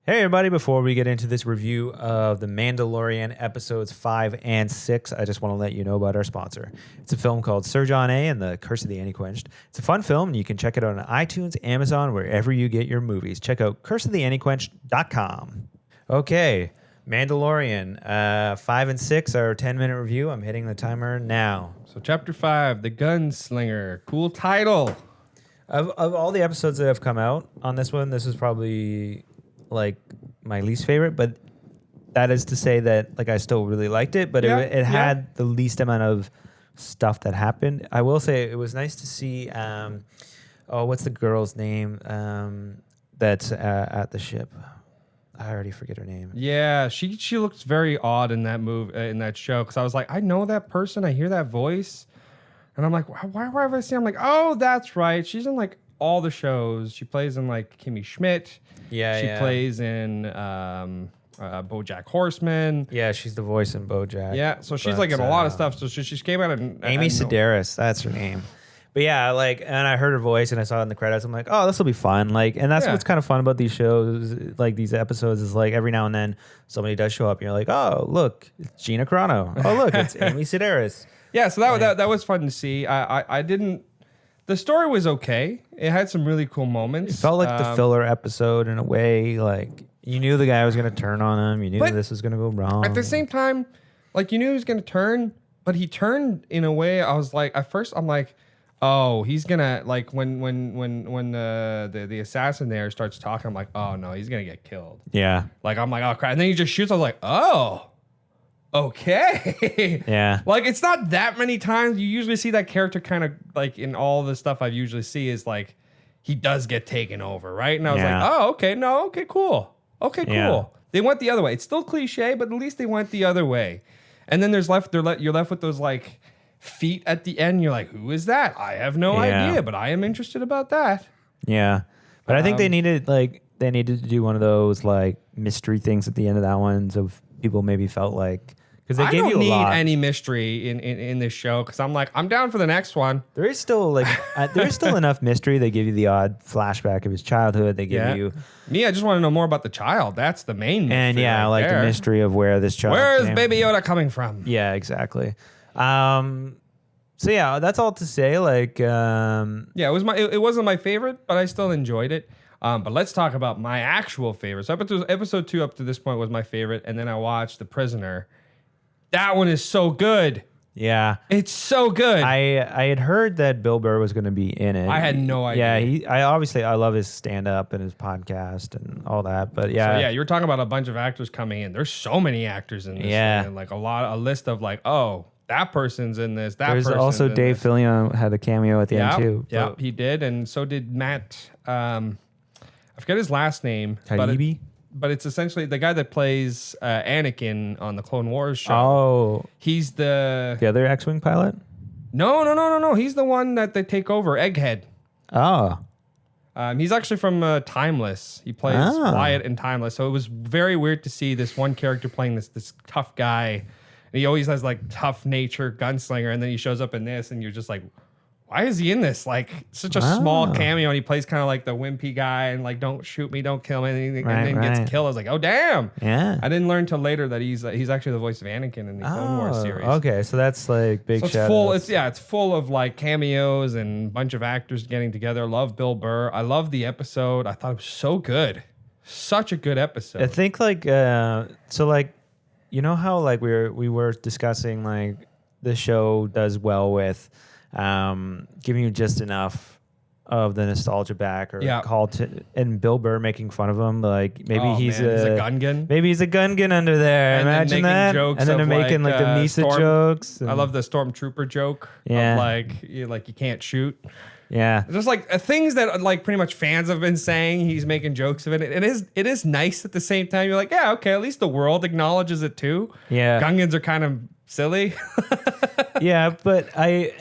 Hey everybody, before we get into this review of The Mandalorian episodes 5 and 6, I just want to let you know about our sponsor. It's a film called Sir John A. and the Curse of the Anti-Quenched. It's a fun film and you can check it out on iTunes, Amazon, wherever you get your movies. Check out curseoftheantiquenched.com. Okay, Mandalorian 5 and 6 are a 10-minute review. I'm hitting the timer now. So chapter 5, The Gunslinger. Cool title. Of all the episodes that have come out on this one, this is probably like my least favorite, but that is to say that like I still really liked it, but it had the least amount of stuff that happened. I will say it was nice to see what's the girl's name that's at the ship? I already forget her name. Yeah, she looks very odd in that in that show, because I was like, I know that person, I hear that voice, and I'm like, why have I seen? I'm like, oh, that's right. She's in like all the shows. She plays in like Kimmy Schmidt. Yeah, she plays in BoJack Horseman. Yeah, she's the voice in BoJack. Yeah, so she's like in a lot of stuff. So she came out and Amy Sedaris, that's her name. But yeah, like, and I heard her voice and I saw it in the credits. I'm like, oh, this will be fun. Like, and that's what's kind of fun about these shows, like these episodes, is like every now and then somebody does show up and you're like, oh, look, it's Gina Carano. Oh, look, it's Amy Sedaris. Yeah, so that was fun to see. I didn't. The story was okay. It had some really cool moments. It felt like the filler episode in a way. Like, you knew the guy was going to turn on him. You knew this was going to go wrong. At the same time, like, you knew he was going to turn, but he turned in a way I was like, at first I'm like, oh, he's going to, like, when the assassin there starts talking, I'm like, oh, no, he's going to get killed. Yeah. Like, I'm like, oh, crap. And then he just shoots. I was like, oh. Okay. Yeah. Like, it's not that many times. You usually see that character kind of like in all the stuff I usually see is like he does get taken over, right? And I was like, oh, okay, no, okay, cool. Okay, cool. Yeah. They went the other way. It's still cliche, but at least they went the other way. And then you're left with those like feet at the end. You're like, who is that? I have no idea, but I am interested about that. Yeah. But I think they needed to do one of those like mystery things at the end of that one, so people maybe felt like. Because they gave you a lot. I don't need any mystery in this show, because I'm like, I'm down for the next one. There is still enough mystery. They give you the odd flashback of his childhood. They give you. Me, I just want to know more about the child. That's the main mystery. And like the mystery of where this child. Where is Baby Yoda coming from? Yeah, exactly. So yeah, that's all to say. Like, it wasn't my favorite, but I still enjoyed it. But let's talk about my actual favorites. Episode 2 up to this point was my favorite, and then I watched The Prisoner. That one is so good. Yeah. It's so good. I had heard that Bill Burr was going to be in it. I had no idea. Yeah, I love his stand-up and his podcast and all that, but yeah. So yeah, you were talking about a bunch of actors coming in. There's so many actors in this. Yeah. Thing, like a list of like, oh, that person's in this, There's also Dave Fillion had a cameo at the end too. Yeah, he did, and so did Matt, I forget his last name. Taibbi? But it's essentially the guy that plays Anakin on the Clone Wars show. Oh. He's the other X-Wing pilot? No. He's the one that they take over, Egghead. Oh. He's actually from Timeless. He plays Wyatt in Timeless. So it was very weird to see this one character playing this tough guy. And he always has like tough nature gunslinger. And then he shows up in this and you're just like, why is he in this? Like such a small cameo, and he plays kind of like the wimpy guy and like, don't shoot me, don't kill me, and then gets killed. I was like, oh damn! Yeah, I didn't learn till later that he's actually the voice of Anakin in the Clone Wars series. Okay, so that's like big. So it's full of like cameos and a bunch of actors getting together. Love Bill Burr. I love the episode. I thought it was so good, such a good episode. I think like so like you know how like we were discussing like the show does well with. Giving you just enough of the nostalgia back, or and Bill Burr making fun of him, like maybe he's a gun. Maybe he's a gun under there. And imagine that. And then they're making like the Misa jokes. I love the stormtrooper joke. Yeah, of like you can't shoot. Yeah, just like things that like pretty much fans have been saying. He's making jokes of it. It is nice at the same time. You're like, yeah, okay, at least the world acknowledges it too. Yeah, Gungans are kind of silly. Yeah, but I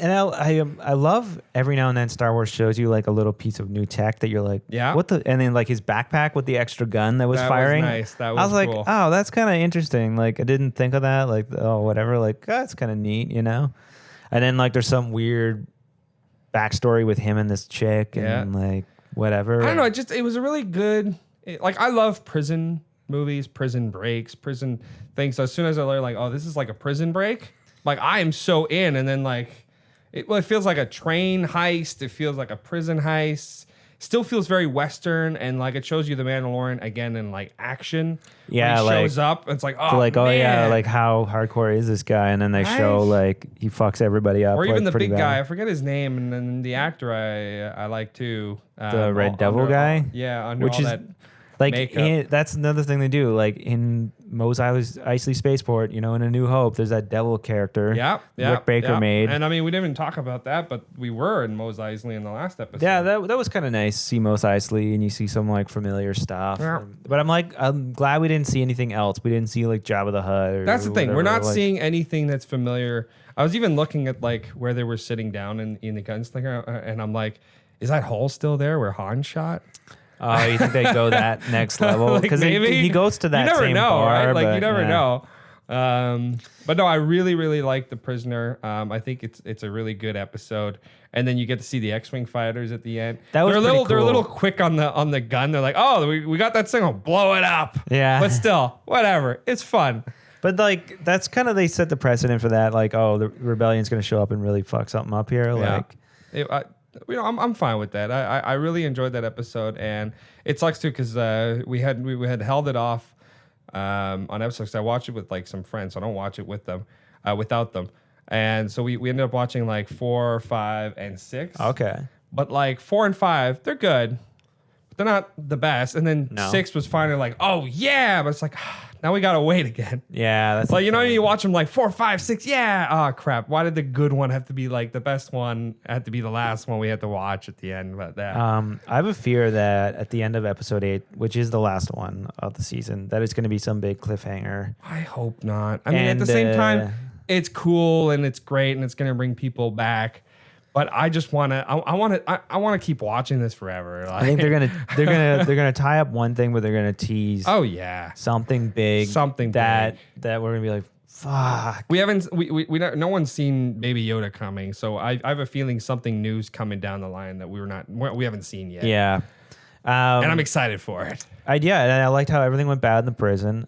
love every now and then Star Wars shows you like a little piece of new tech that you're like, what the, and then like his backpack with the extra gun that was firing. Was nice. That was I was cool. like, oh, that's kind of interesting. Like I didn't think of that. Like, oh, whatever. Like, that's kind of neat, you know? And then like there's some weird backstory with him and this chick and like whatever. I don't know. It was a really good. like I love prison movies, prison breaks, prison things. So as soon as I learn like, oh, this is like a prison break, like I am so in. And then like, it feels like a train heist. It feels like a prison heist. Still feels very Western, and like it shows you the Mandalorian again in like action. Yeah, when he like shows up. It's like, oh, like, man. oh yeah, like how hardcore is this guy? And then they show like he fucks everybody up, or even like, the pretty big bad. guy. I forget his name, and then the actor I like too. The Red Devil guy, yeah, under which all is that like that's another thing they do. Like in Mos Eisley Spaceport, you know, in A New Hope, there's that devil character. Yeah, Rick Baker made. And I mean, we didn't even talk about that, but we were in Mos Eisley in the last episode. Yeah, that was kind of nice. See Mos Eisley, and you see some like familiar stuff. Yeah. But I'm glad we didn't see anything else. We didn't see like Jabba the Hutt. Or That's the thing. We're whatever, not like, seeing anything that's familiar. I was even looking at like where they were sitting down in the gunslinger, and I'm like, is that hole still there where Han shot? Oh, you think they go that next level? Because Like, maybe he goes to that you never same know, bar, right? Like but, you never yeah. know. But no, I really like The Prisoner. I think it's a really good episode. And then you get to see the X-wing fighters at the end. That was they're a pretty little they're a cool. little quick on the gun. They're like, oh, we got that signal, blow it up. Yeah. But still, whatever. It's fun. But like that's kind of they set the precedent for that. Like, oh, the rebellion's going to show up and really fuck something up here. Like, I'm fine with that. I really enjoyed that episode, and it sucks too because we had held it off on episodes. 'Cause I watched it with like some friends, so I don't watch it with them, without them, and so we ended up watching like 4, 5, and 6. okay. But like 4 and 5, they're good, but they're not the best. And then No. 6 was finally like, oh yeah, but it's like now we gotta wait again. Yeah, that's Like, you know, you watch them like 4, 5, 6. Yeah. Oh, crap. Why did the good one have to be like the best one? Had to be the last one we had to watch at the end. But that. I have a fear that at the end of episode 8, which is the last one of the season, that it's going to be some big cliffhanger. I hope not. I mean, at And, the same time, it's cool and it's great and it's going to bring people back. But I just want to. I want to keep watching this forever. Like, I think they're gonna tie up one thing, but they're gonna tease Oh yeah. something big, that we're gonna be like, fuck. We haven't. No one's seen Baby Yoda coming, so I have a feeling something new's coming down the line that we haven't seen yet. Yeah. And I'm excited for it. And I liked how everything went bad in the prison.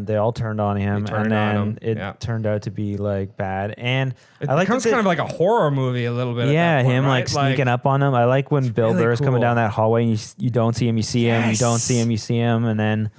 They all turned on him, They turned and then on him, it yeah. turned out to be like bad. And It I like becomes kind of like a horror movie a little bit. yeah, at that point, him right? like sneaking up on him. I like when Bill really Burr's coming cool. down that hallway, and you don't see him, you see him, you don't Yes. see him, you see him, and then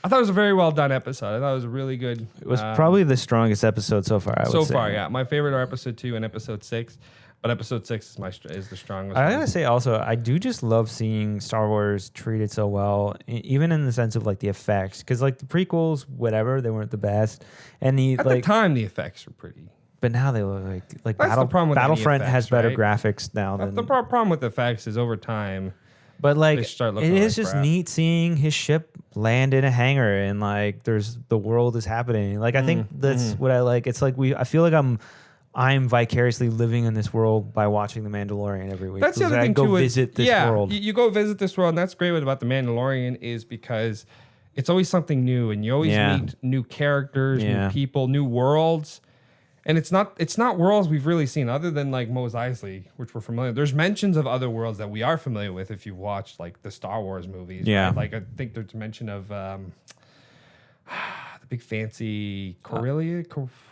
I thought it was a very well done episode. I thought it was really good. it was probably the strongest episode so far. I would so say. far. Yeah, my favorite are episode 2 and episode 6, but episode 6 is the strongest. I one. gotta say also, I do just love seeing Star Wars treated so well, even in the sense of like the effects, because like the prequels, whatever, they weren't the best, and At the time, the effects were pretty. but now they look like That's the problem with any Battlefront has effects, better right? graphics now than. The problem with the effects is over time. But like, They start it looking is like just crap. neat seeing his ship land in a hangar and like the world is happening. Like I think that's what I like. It's like I feel like I'm vicariously living in this world by watching The Mandalorian every week. That's the Because other I thing go too. visit this yeah, world. You go visit this world, and that's great about the Mandalorian is because it's always something new, and you always Yeah. meet new characters, Yeah. new people, new worlds. And it's not worlds we've really seen other than like Mos Eisley, which we're familiar. There's mentions of other worlds that we are familiar with if you've watched like the Star Wars movies. Yeah. right? Like I think there's mention of the big fancy Corellia.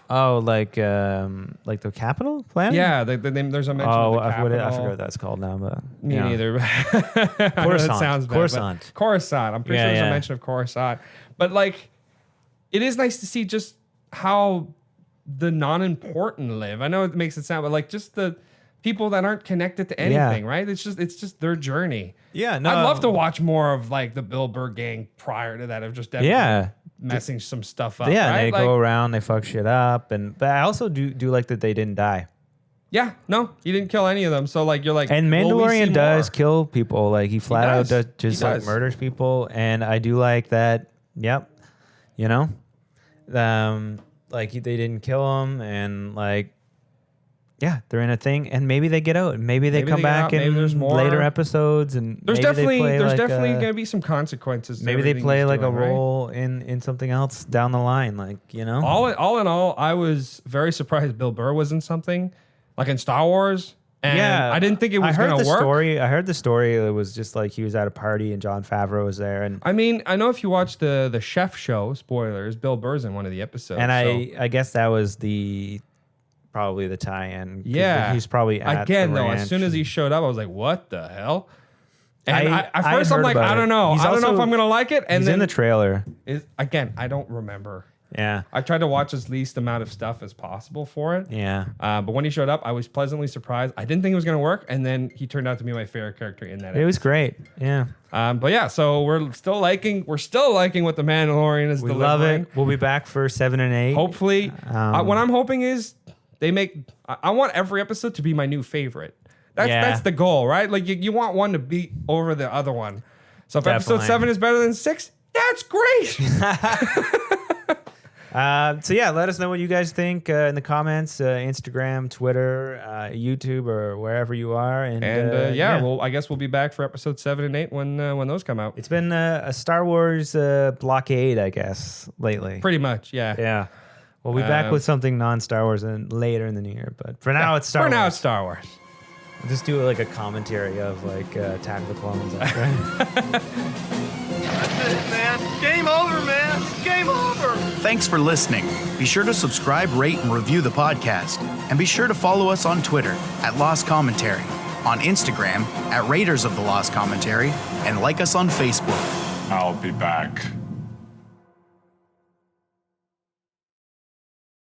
Oh, like the capital planet? Yeah, the name. There's a mention. Oh, of the I forget capital. what that's called now, but Me yeah. neither. Coruscant. That sounds bad, Coruscant. but Coruscant. I'm pretty Yeah, sure there's yeah. a mention of Coruscant. But like, it is nice to see just how the non-important live. I know it makes it sound, but like just the people that aren't connected to anything, right? It's just their journey. Yeah, no. I'd love to watch more of like the Bill Burr gang prior to that of just Yeah. messing some stuff up. Yeah, right? they Like, go around, they fuck shit up, but I also do like that they didn't die. yeah, no, he didn't kill any of them. So like you're like, And will we see Mandalorian does more? kill people. Like he flat out does. just He like does. murders people, and I do like that. Yep, you know, like they didn't kill him, and like, yeah, they're in a thing, and maybe they get out, and maybe they Maybe come they get back out, maybe in there's more. later episodes, and There's maybe definitely they play there's like definitely gonna be some consequences. to maybe they everything play he's like doing, a right? role in something else down the line, like you know. All in all, I was very surprised Bill Burr was in something like in Star Wars. And I didn't think it was going to work. I heard the story. It was just like he was at a party and Jon Favreau was there. And I mean, I know if you watch the Chef Show, spoilers, Bill Burr's in one of the episodes. And I guess that was probably the tie-in. Yeah. He's probably at again, the though, ranch. as soon as he showed up, I was like, what the hell? And at I first I'm heard like, about I it. don't know. He's I don't know also- if I'm going to like it. And He's then in the trailer. Again, I don't remember. Yeah. I tried to watch as least amount of stuff as possible for it. Yeah. But when he showed up, I was pleasantly surprised. I didn't think it was going to work, and then he turned out to be my favorite character in that. It was great. Yeah. But yeah, so we're still liking what the Mandalorian is We delivering. love it. We'll be back for 7 and 8. Hopefully, what I'm hoping is they make. I want every episode to be my new favorite. That's the goal, right? Like you want one to beat over the other one. So if episode Definitely. 7 is better than 6, that's great. So yeah, let us know what you guys think in the comments, Instagram, Twitter, YouTube, or wherever you are. And well, I guess we'll be back for episode 7 and 8 when those come out. It's been a Star Wars blockade, I guess, lately. Pretty much, yeah. Yeah. We'll be back with something non-Star Wars and later in the new year, but for now it's Star Wars. For now, it's Star Wars. We'll just do like a commentary of like Attack of the Clones. Right? That's it, man. Game over, man. Game over. Thanks for listening. Be sure to subscribe, rate, and review the podcast. And be sure to follow us on Twitter at Lost Commentary, on Instagram at Raiders of the Lost Commentary, and like us on Facebook. I'll be back.